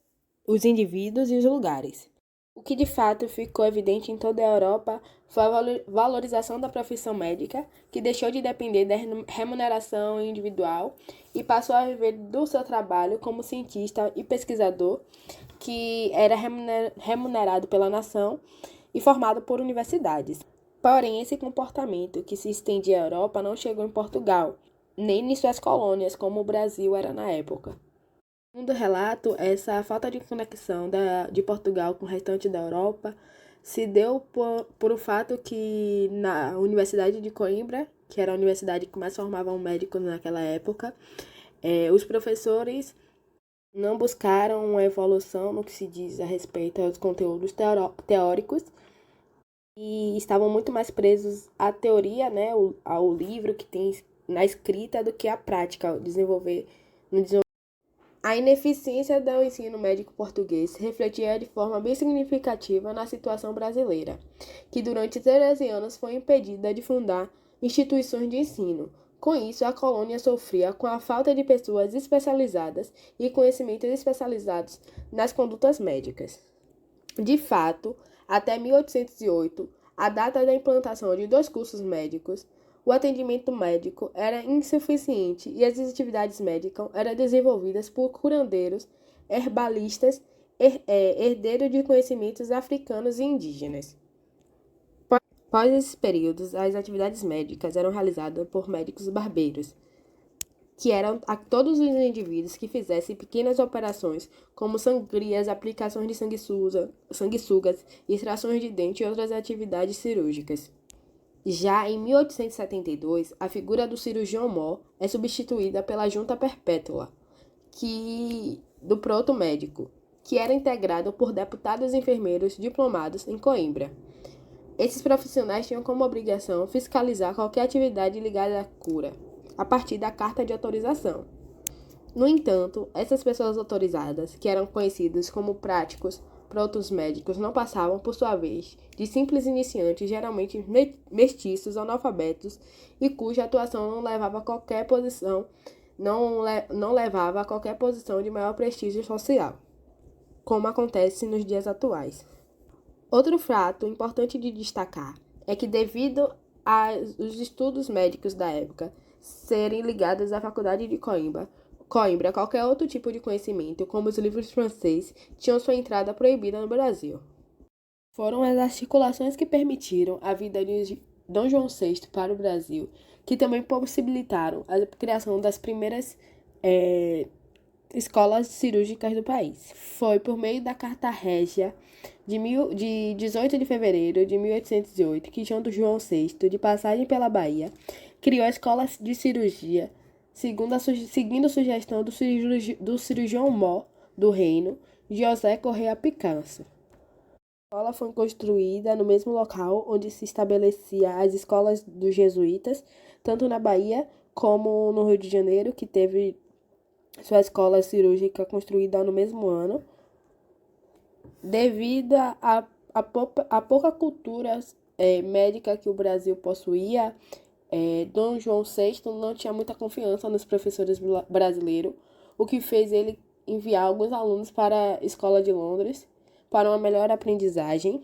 os indivíduos e os lugares. O que de fato ficou evidente em toda a Europa foi a valorização da profissão médica, que deixou de depender da remuneração individual e passou a viver do seu trabalho como cientista e pesquisador, que era remunerado pela nação e formado por universidades. Porém, esse comportamento que se estendia à Europa não chegou em Portugal, nem em suas colônias, como o Brasil era na época. Segundo o relato, essa falta de conexão de Portugal com o restante da Europa se deu por o fato que na Universidade de Coimbra, que era a universidade que mais formava médicos naquela época, os professores não buscaram uma evolução no que se diz a respeito aos conteúdos teóricos e estavam muito mais presos à teoria, né, ao livro que tem na escrita, do que à prática, no desenvolver. A ineficiência do ensino médico português se refletia de forma bem significativa na situação brasileira, que durante 13 anos foi impedida de fundar instituições de ensino. Com isso, a colônia sofria com a falta de pessoas especializadas e conhecimentos especializados nas condutas médicas. De fato, até 1808, a data da implantação de 2 cursos médicos, o atendimento médico era insuficiente e as atividades médicas eram desenvolvidas por curandeiros, herbalistas, herdeiros de conhecimentos africanos e indígenas. Após esses períodos, as atividades médicas eram realizadas por médicos barbeiros, que eram a todos os indivíduos que fizessem pequenas operações, como sangrias, aplicações de sanguessugas, extrações de dente e outras atividades cirúrgicas. Já em 1872, a figura do cirurgião-mor é substituída pela junta perpétua, do proto-médico, que era integrado por deputados e enfermeiros diplomados em Coimbra. Esses profissionais tinham como obrigação fiscalizar qualquer atividade ligada à cura, a partir da carta de autorização. No entanto, essas pessoas autorizadas, que eram conhecidas como práticos, protos-médicos, não passavam, por sua vez, de simples iniciantes, geralmente mestiços, analfabetos, e cuja atuação não levava a qualquer posição, não levava a qualquer posição de maior prestígio social, como acontece nos dias atuais. Outro fato importante de destacar é que, devido aos estudos médicos da época serem ligados à Faculdade de Coimbra, qualquer outro tipo de conhecimento, como os livros francês, tinham sua entrada proibida no Brasil. Foram as articulações que permitiram a vinda de Dom João VI para o Brasil, que também possibilitaram a criação das primeiras escolas cirúrgicas do país. Foi por meio da Carta Régia de 18 de fevereiro de 1808 que Dom João VI, de passagem pela Bahia, criou a Escola de Cirurgia, seguindo sugestão do cirurgião-mor do reino, José Correia Picasso. A escola foi construída no mesmo local onde se estabelecia as escolas dos jesuítas, tanto na Bahia como no Rio de Janeiro, que teve sua escola cirúrgica construída no mesmo ano. Devido à pouca cultura médica que o Brasil possuía, Dom João VI não tinha muita confiança nos professores brasileiros, o que fez ele enviar alguns alunos para a Escola de Londres para uma melhor aprendizagem.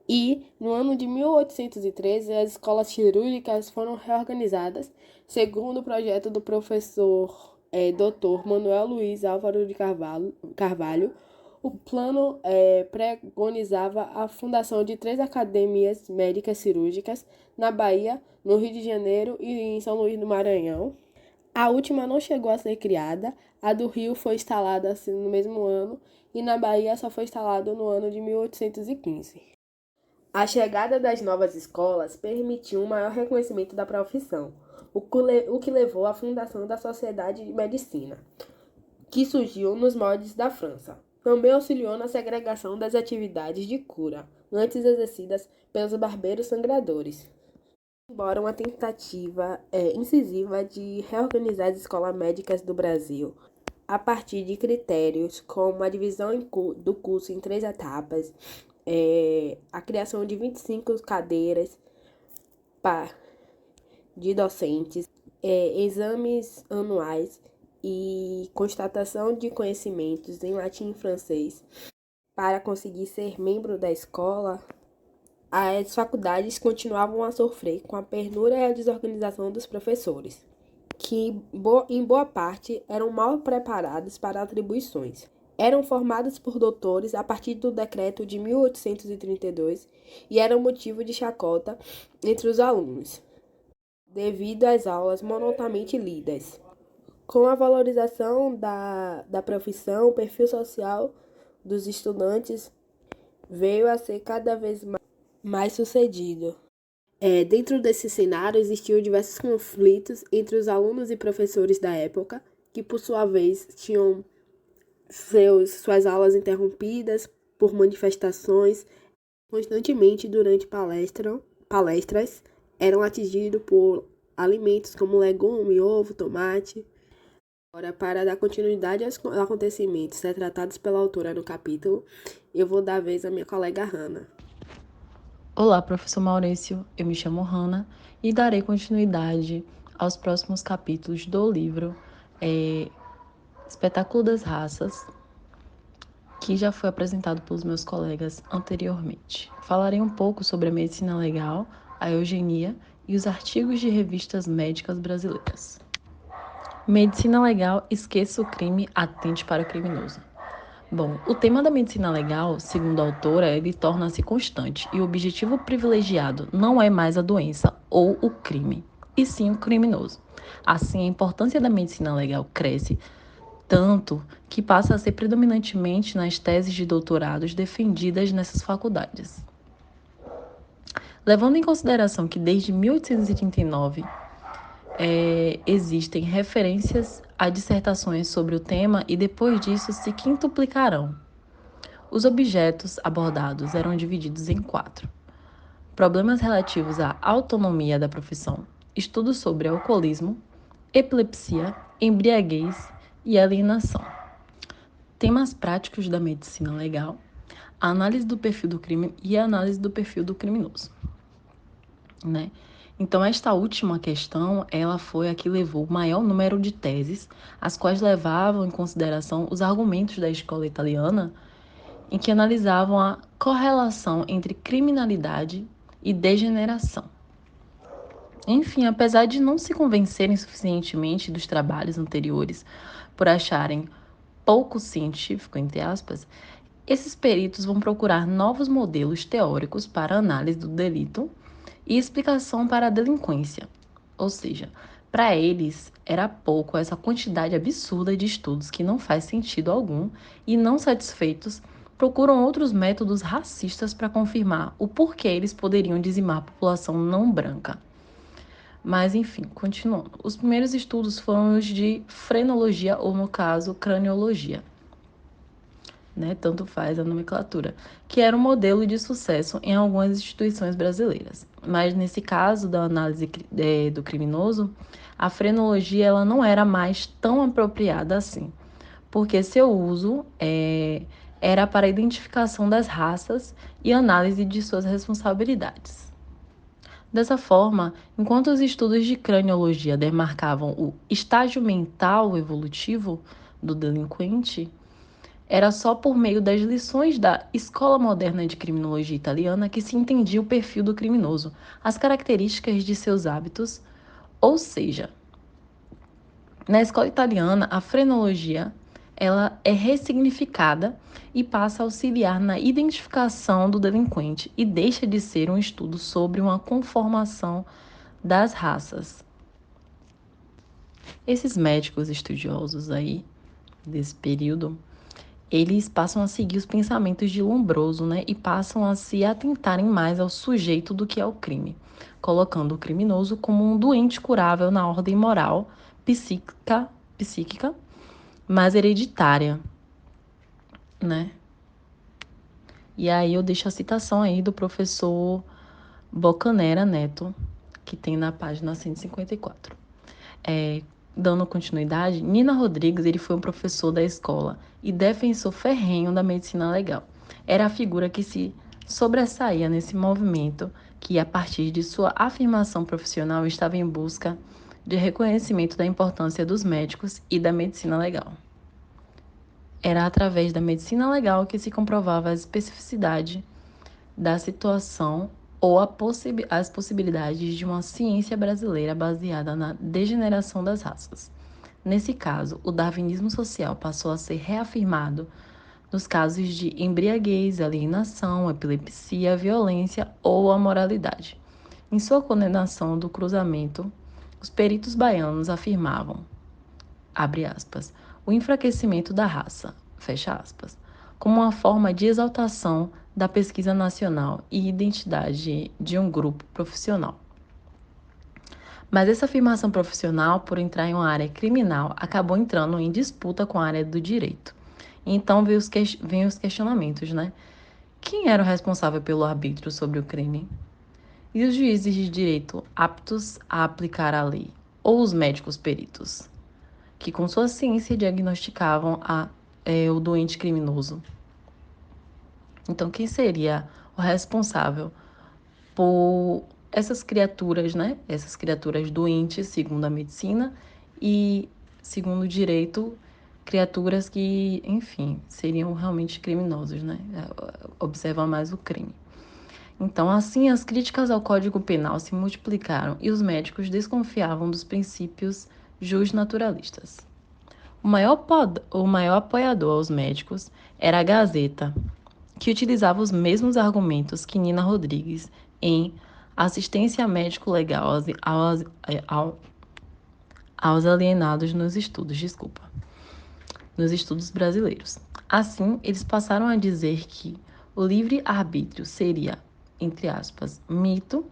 E, no ano de 1813, as escolas cirúrgicas foram reorganizadas segundo o projeto do professor Dr. Manuel Luiz Álvaro de Carvalho. O plano preconizava a fundação de 3 academias médicas cirúrgicas na Bahia, no Rio de Janeiro e em São Luís do Maranhão. A última não chegou a ser criada, a do Rio foi instalada no mesmo ano e na Bahia só foi instalada no ano de 1815. A chegada das novas escolas permitiu um maior reconhecimento da profissão, o que levou à fundação da Sociedade de Medicina, que surgiu nos moldes da França. Também auxiliou na segregação das atividades de cura, antes exercidas pelos barbeiros sangradores. Embora uma tentativa incisiva de reorganizar as escolas médicas do Brasil a partir de critérios como a divisão do curso em 3 etapas, a criação de 25 cadeiras de docentes, exames anuais e constatação de conhecimentos em latim e francês para conseguir ser membro da escola, as faculdades continuavam a sofrer com a penúria e a desorganização dos professores, que em boa parte eram mal preparados para atribuições. Eram formados por doutores a partir do decreto de 1832 e eram motivo de chacota entre os alunos, devido às aulas monotonamente lidas. Com a valorização da profissão, o perfil social dos estudantes veio a ser cada vez mais sucedido. Dentro desse cenário, existiam diversos conflitos entre os alunos e professores da época, que por sua vez tinham suas aulas interrompidas por manifestações. Constantemente, durante palestras, eram atingidos por alimentos como legume, ovo, tomate. Agora, para dar continuidade aos acontecimentos retratados pela autora no capítulo, eu vou dar a vez à minha colega Hannah. Olá, professor Maurício, eu me chamo Hannah e darei continuidade aos próximos capítulos do livro Espetáculo das Raças, que já foi apresentado pelos meus colegas anteriormente. Falarei um pouco sobre a medicina legal, a eugenia e os artigos de revistas médicas brasileiras. Medicina legal, esqueça o crime, atente para o criminoso. Bom, o tema da medicina legal, segundo a autora, ele torna-se constante e o objetivo privilegiado não é mais a doença ou o crime, e sim o criminoso. Assim, a importância da medicina legal cresce tanto que passa a ser predominantemente nas teses de doutorados defendidas nessas faculdades. Levando em consideração que desde 1839 existem referências a dissertações sobre o tema e depois disso se quintuplicarão. Os objetos abordados eram divididos em 4. Problemas relativos à autonomia da profissão, estudos sobre alcoolismo, epilepsia, embriaguez e alienação. Temas práticos da medicina legal, a análise do perfil do crime e a análise do perfil do criminoso, né? Então, esta última questão, ela foi a que levou o maior número de teses, as quais levavam em consideração os argumentos da escola italiana, em que analisavam a correlação entre criminalidade e degeneração. Enfim, apesar de não se convencerem suficientemente dos trabalhos anteriores por acharem pouco científico, entre aspas, esses peritos vão procurar novos modelos teóricos para análise do delito e explicação para a delinquência. Ou seja, para eles era pouco essa quantidade absurda de estudos que não faz sentido algum e, não satisfeitos, procuram outros métodos racistas para confirmar o porquê eles poderiam dizimar a população não branca. Mas, enfim, continuando. Os primeiros estudos foram os de frenologia, ou no caso, craniologia, né? Tanto faz a nomenclatura, que era um modelo de sucesso em algumas instituições brasileiras. Mas, nesse caso da análise do criminoso, a frenologia ela não era mais tão apropriada assim, porque seu uso era para a identificação das raças e análise de suas responsabilidades. Dessa forma, enquanto os estudos de craniologia demarcavam o estágio mental evolutivo do delinquente, era só por meio das lições da Escola Moderna de Criminologia Italiana que se entendia o perfil do criminoso, as características de seus hábitos, ou seja, na escola italiana, a frenologia ela é ressignificada e passa a auxiliar na identificação do delinquente e deixa de ser um estudo sobre uma conformação das raças. Esses médicos estudiosos aí desse período, eles passam a seguir os pensamentos de Lombroso, né, e passam a se atentarem mais ao sujeito do que ao crime, colocando o criminoso como um doente curável na ordem moral, psíquica, mas hereditária, né? E aí eu deixo a citação aí do professor Bocanera Neto, que tem na página 154. Dando continuidade, Nina Rodrigues ele foi um professor da escola e defensor ferrenho da medicina legal. Era a figura que se sobressaía nesse movimento que, a partir de sua afirmação profissional, estava em busca de reconhecimento da importância dos médicos e da medicina legal. Era através da medicina legal que se comprovava a especificidade da situação ou as possibilidades de uma ciência brasileira baseada na degeneração das raças. Nesse caso, o darwinismo social passou a ser reafirmado nos casos de embriaguez, alienação, epilepsia, violência ou amoralidade. Em sua condenação do cruzamento, os peritos baianos afirmavam, abre aspas, o enfraquecimento da raça, fecha aspas, como uma forma de exaltação da pesquisa nacional e identidade de um grupo profissional. Mas essa afirmação profissional, por entrar em uma área criminal, acabou entrando em disputa com a área do direito. Então vêm os questionamentos, né? Quem era o responsável pelo arbítrio sobre o crime? E os juízes de direito aptos a aplicar a lei? Ou os médicos peritos, que com sua ciência diagnosticavam o doente criminoso? Então, quem seria o responsável por essas criaturas, né? Essas criaturas doentes, segundo a medicina, e, segundo o direito, criaturas que, enfim, seriam realmente criminosos, né? Observam mais o crime. Então, assim, as críticas ao Código Penal se multiplicaram e os médicos desconfiavam dos princípios justnaturalistas. O maior apoiador aos médicos era a Gazeta, que utilizava os mesmos argumentos que Nina Rodrigues em assistência médico-legal aos alienados nos estudos brasileiros. Assim, eles passaram a dizer que o livre-arbítrio seria entre aspas, mito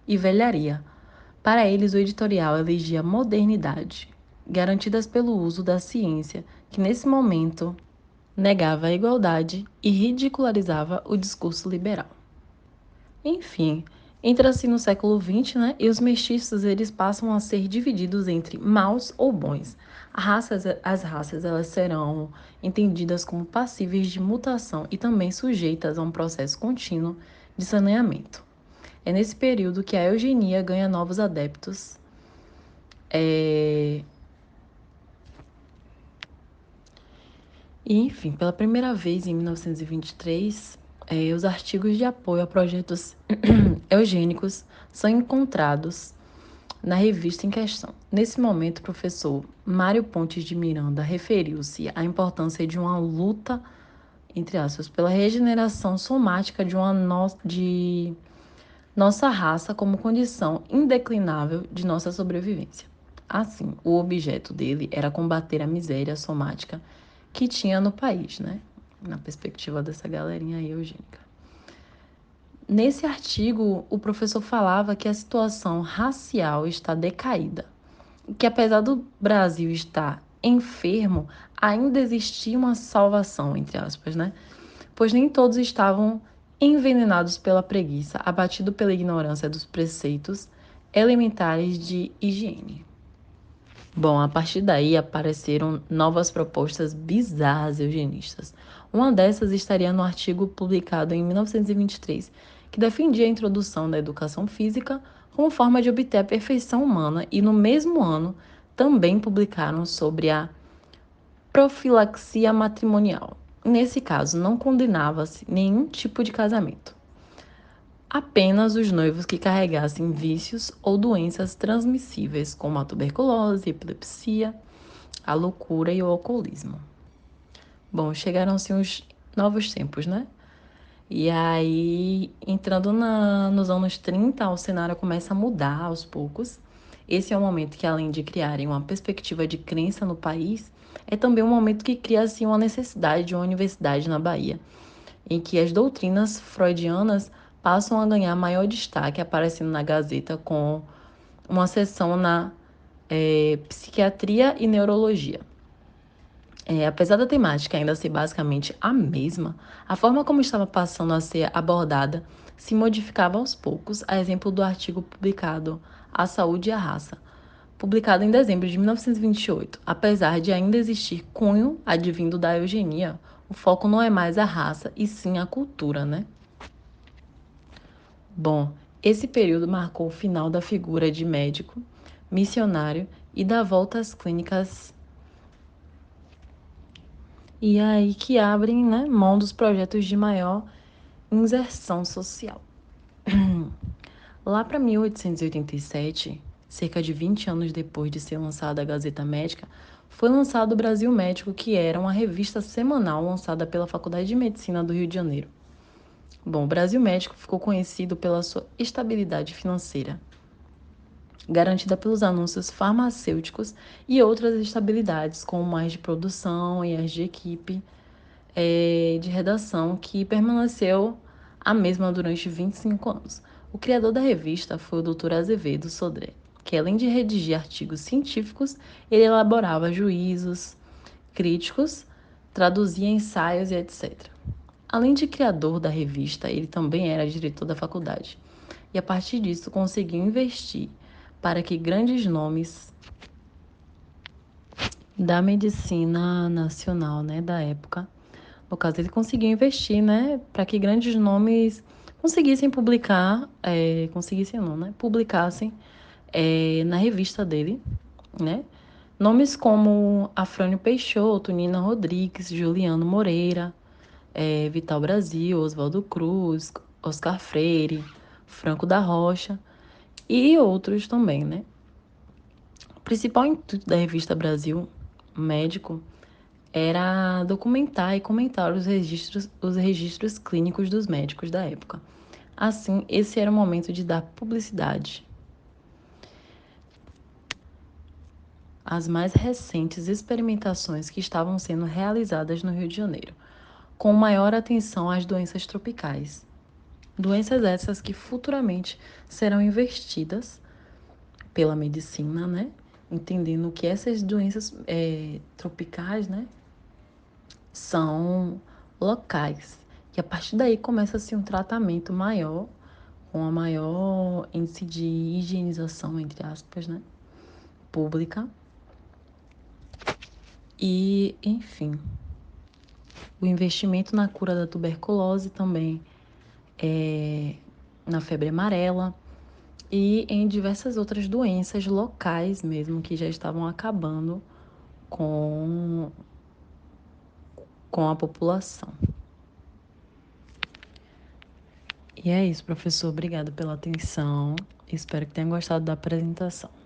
e velharia. Para eles, o editorial elegia modernidade, garantidas pelo uso da ciência, que nesse momento negava a igualdade e ridicularizava o discurso liberal. Enfim, entra-se no século XX, né, e os mestiços eles passam a ser divididos entre maus ou bons. As raças elas serão entendidas como passíveis de mutação e também sujeitas a um processo contínuo de saneamento. É nesse período que a eugenia ganha novos adeptos. E, enfim, pela primeira vez em 1923, os artigos de apoio a projetos eugênicos são encontrados na revista em questão. Nesse momento, o professor Mário Pontes de Miranda referiu-se à importância de uma luta, entre aspas, pela regeneração somática de nossa raça como condição indeclinável de nossa sobrevivência. Assim, o objeto dele era combater a miséria somática que tinha no país, né? Na perspectiva dessa galerinha aí eugênica. Nesse artigo, o professor falava que a situação racial está decaída, e que apesar do Brasil estar enfermo, ainda existia uma salvação, entre aspas, né? Pois nem todos estavam envenenados pela preguiça, abatidos pela ignorância dos preceitos elementares de higiene. Bom, a partir daí apareceram novas propostas bizarras eugenistas. Uma dessas estaria no artigo publicado em 1923, que defendia a introdução da educação física como forma de obter a perfeição humana, e no mesmo ano também publicaram sobre a profilaxia matrimonial. Nesse caso, não condenava-se nenhum tipo de casamento, apenas os noivos que carregassem vícios ou doenças transmissíveis, como a tuberculose, a epilepsia, a loucura e o alcoolismo. Bom, chegaram-se os novos tempos, né? E aí, entrando nos anos 30, o cenário começa a mudar aos poucos. Esse é o momento que, além de criarem uma perspectiva de crença no país, é também um momento que cria-se uma necessidade de uma universidade na Bahia, em que as doutrinas freudianas passam a ganhar maior destaque, aparecendo na Gazeta com uma seção na psiquiatria e neurologia. Apesar da temática ainda ser basicamente a mesma, a forma como estava passando a ser abordada se modificava aos poucos, a exemplo do artigo publicado A Saúde e a Raça, publicado em dezembro de 1928. Apesar de ainda existir cunho advindo da eugenia, o foco não é mais a raça, e sim a cultura, né? Bom, esse período marcou o final da figura de médico, missionário e da volta às clínicas, e é aí que abrem, né, mão dos projetos de maior inserção social. Lá para 1887, cerca de 20 anos depois de ser lançada a Gazeta Médica, foi lançado o Brasil Médico, que era uma revista semanal lançada pela Faculdade de Medicina do Rio de Janeiro. Bom, o Brasil Médico ficou conhecido pela sua estabilidade financeira, garantida pelos anúncios farmacêuticos e outras estabilidades, como as de produção e as de equipe de redação, que permaneceu a mesma durante 25 anos. O criador da revista foi o Dr. Azevedo Sodré, que além de redigir artigos científicos, ele elaborava juízos críticos, traduzia ensaios e etc. Além de criador da revista, ele também era diretor da faculdade. E a partir disso conseguiu investir para que grandes nomes da medicina nacional, né, da época, no caso ele conseguiu investir, né, para que grandes nomes conseguissem publicar, publicassem na revista dele, né, nomes como Afrânio Peixoto, Nina Rodrigues, Juliano Moreira, Vital Brasil, Oswaldo Cruz, Oscar Freire, Franco da Rocha e outros também, né. O principal intuito da revista Brasil Médico era documentar e comentar os registros clínicos dos médicos da época. Assim, esse era o momento de dar publicidade às mais recentes experimentações que estavam sendo realizadas no Rio de Janeiro, com maior atenção às doenças tropicais. Doenças essas que futuramente serão investidas pela medicina, né? Entendendo que essas doenças tropicais, né, são locais. E a partir daí começa-se um tratamento maior, com a maior índice de higienização, entre aspas, né, pública. E, enfim, o investimento na cura da tuberculose também, na febre amarela e em diversas outras doenças locais mesmo que já estavam acabando com, com a população. E é isso, professor. Obrigada pela atenção. Espero que tenha gostado da apresentação.